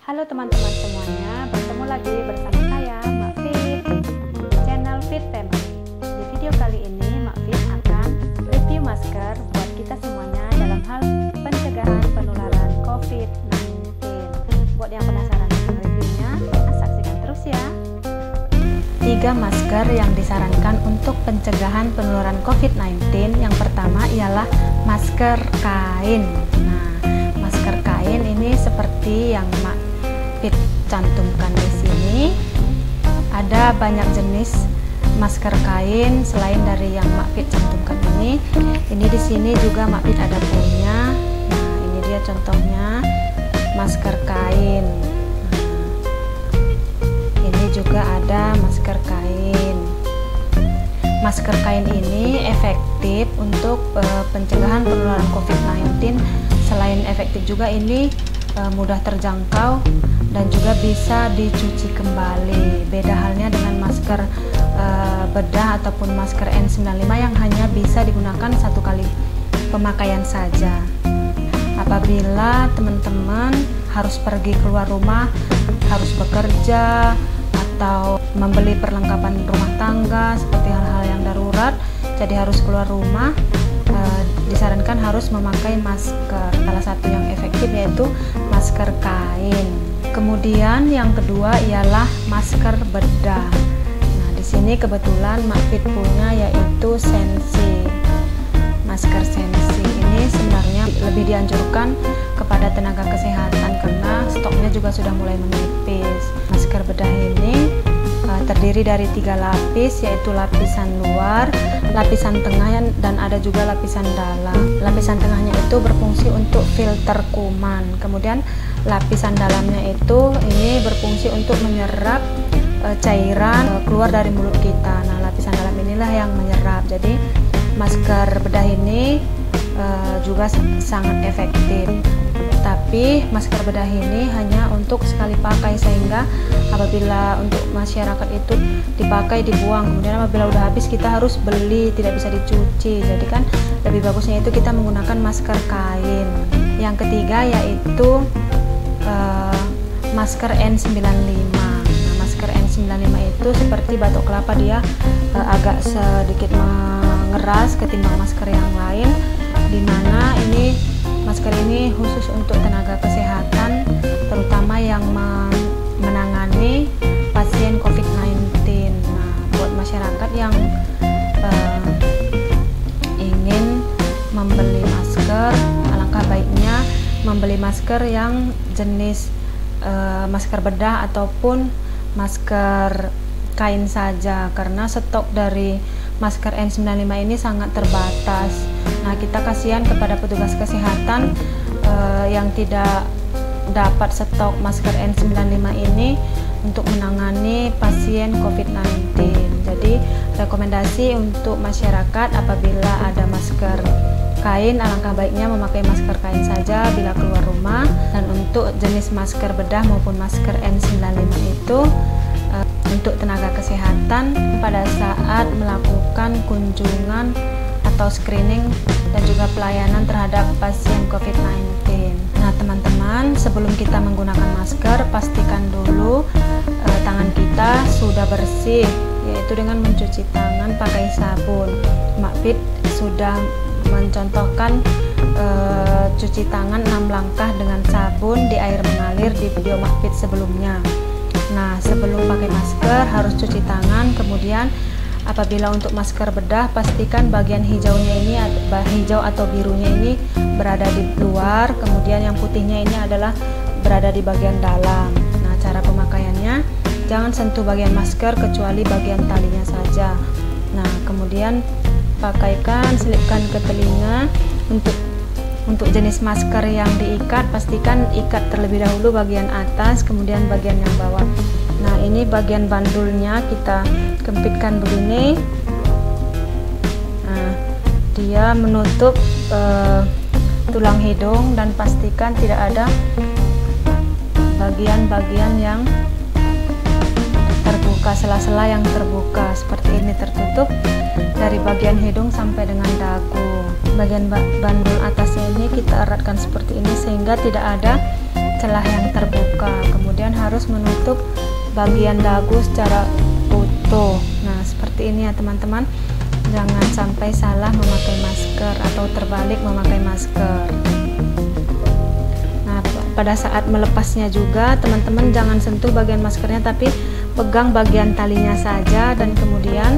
Halo teman-teman semuanya, bertemu lagi bersama saya Mak Fit di channel Fit Family. Di video kali ini Mak Fit akan review masker buat kita semuanya dalam hal pencegahan penularan COVID-19. Buat yang penasaran dengan reviewnya, saksikan terus ya. 3 masker yang disarankan untuk pencegahan penularan COVID-19. Yang pertama ialah masker kain. Nah, masker kain ini seperti yang Mak Fit cantumkan di sini. Ada banyak jenis masker kain selain dari yang Mak Fit cantumkan ini. Ini di sini juga Mak Fit ada punya. Nah, ini dia contohnya masker kain. Nah, ini juga ada masker kain. Masker kain ini efektif untuk pencegahan penularan COVID-19. Selain efektif juga ini mudah terjangkau dan juga bisa dicuci kembali. Beda halnya dengan masker bedah ataupun masker N95 yang hanya bisa digunakan satu kali pemakaian saja. Apabila teman-teman harus pergi keluar rumah, harus bekerja atau membeli perlengkapan rumah tangga seperti hal-hal yang darurat, jadi harus keluar rumah, disarankan harus memakai masker. Salah satu yang efektif yaitu masker kain. Kemudian yang kedua ialah masker bedah. Nah, di sini kebetulan Mak Fit punya yaitu Sensi. Masker Sensi ini sebenarnya lebih dianjurkan kepada tenaga kesehatan karena stoknya juga sudah mulai menipis. Masker bedah ini terdiri dari 3 lapis, yaitu lapisan luar, lapisan tengah, dan ada juga lapisan dalam. Lapisan tengahnya itu berfungsi untuk filter kuman, kemudian lapisan dalamnya itu ini berfungsi untuk menyerap cairan keluar dari mulut kita. Nah, lapisan dalam inilah yang menyerap. Jadi masker bedah ini juga sangat efektif. Tapi masker bedah ini hanya untuk sekali pakai, sehingga apabila untuk masyarakat itu dipakai dibuang, kemudian apabila udah habis kita harus beli, tidak bisa dicuci. Jadi kan lebih bagusnya itu kita menggunakan masker kain. Yang ketiga yaitu masker N95. Nah, masker N95 itu seperti batok kelapa, dia agak sedikit mengeras ketimbang masker yang lain, dimana ini masker ini khusus untuk tenaga kesehatan, terutama yang menangani pasien COVID-19. Nah, buat masyarakat yang ingin membeli masker, alangkah baiknya membeli masker yang jenis masker bedah ataupun masker kain saja, karena stok dari masker N95 ini sangat terbatas. Nah, kita kasihan kepada petugas kesehatan yang tidak dapat stok masker N95 ini untuk menangani pasien COVID-19. Jadi rekomendasi untuk masyarakat apabila ada masker kain, alangkah baiknya memakai masker kain saja bila keluar rumah. Dan untuk jenis masker bedah maupun masker N95 itu untuk tenaga kesehatan pada saat melakukan kunjungan atau screening dan juga pelayanan terhadap pasien COVID-19. Nah, teman-teman, sebelum kita menggunakan masker, pastikan dulu tangan kita sudah bersih, yaitu dengan mencuci tangan pakai sabun. Mak Fit sudah mencontohkan cuci tangan 6 langkah dengan sabun di air mengalir di video Mak Fit sebelumnya. Nah, sebelum pakai masker harus cuci tangan. Kemudian apabila untuk masker bedah, pastikan bagian hijaunya ini, hijau atau birunya ini berada di luar, kemudian yang putihnya ini adalah berada di bagian dalam. Nah, cara pemakaiannya, jangan sentuh bagian masker kecuali bagian talinya saja. Nah, kemudian pakaikan, selipkan ke telinga. Untuk jenis masker yang diikat, pastikan ikat terlebih dahulu bagian atas, kemudian bagian yang bawah. Nah, ini bagian bandulnya kita kempitkan begini. Nah, dia menutup tulang hidung, dan pastikan tidak ada bagian-bagian yang terbuka, sela-sela yang terbuka seperti ini, tertutup dari bagian hidung sampai dengan dagu. Bagian bandul atasnya ini kita eratkan seperti ini sehingga tidak ada celah yang terbuka. harus menutup bagian dagu secara utuh. Nah, seperti ini ya teman-teman. Jangan sampai salah memakai masker atau terbalik memakai masker. Nah, pada saat melepasnya juga teman-teman jangan sentuh bagian maskernya, tapi pegang bagian talinya saja dan kemudian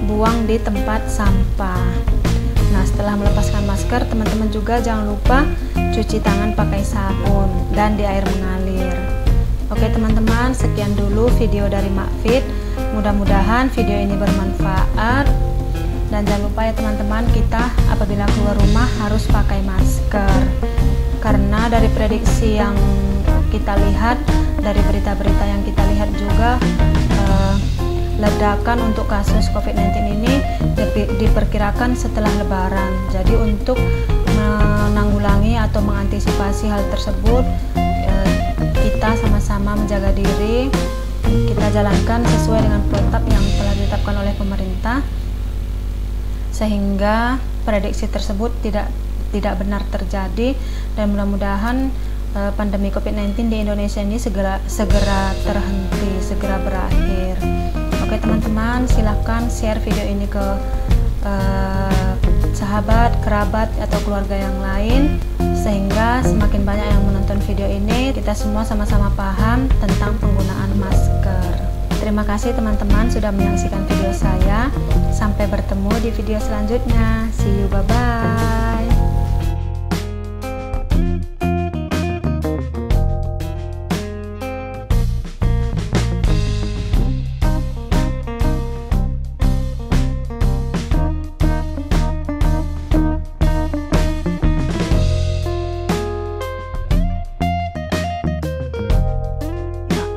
buang di tempat sampah. Nah, setelah melepaskan masker, teman-teman juga jangan lupa cuci tangan pakai sabun dan di air mengalir. Oke teman-teman, sekian dulu video dari Makfit. Mudah-mudahan video ini bermanfaat. Dan jangan lupa ya teman-teman, kita apabila keluar rumah harus pakai masker. Karena dari prediksi yang kita lihat, dari berita-berita yang kita lihat juga, ledakan untuk kasus COVID-19 ini diperkirakan setelah Lebaran. Jadi untuk menanggulangi atau mengantisipasi hal tersebut, kita sama-sama menjaga diri, kita jalankan sesuai dengan protap yang telah ditetapkan oleh pemerintah, sehingga prediksi tersebut tidak benar terjadi, dan mudah-mudahan pandemi COVID-19 di Indonesia ini segera terhenti, segera berakhir. Oke teman-teman, silahkan share video ini ke sahabat, kerabat, atau keluarga yang lain, sehingga semakin banyak yang menonton video ini, kita semua sama-sama paham tentang penggunaan masker. Terima kasih teman-teman sudah menyaksikan video saya. Sampai bertemu di video selanjutnya. See you, bye-bye.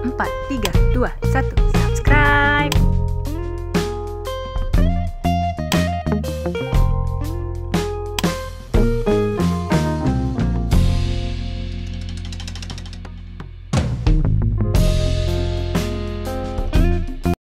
Empat, tiga, dua, satu.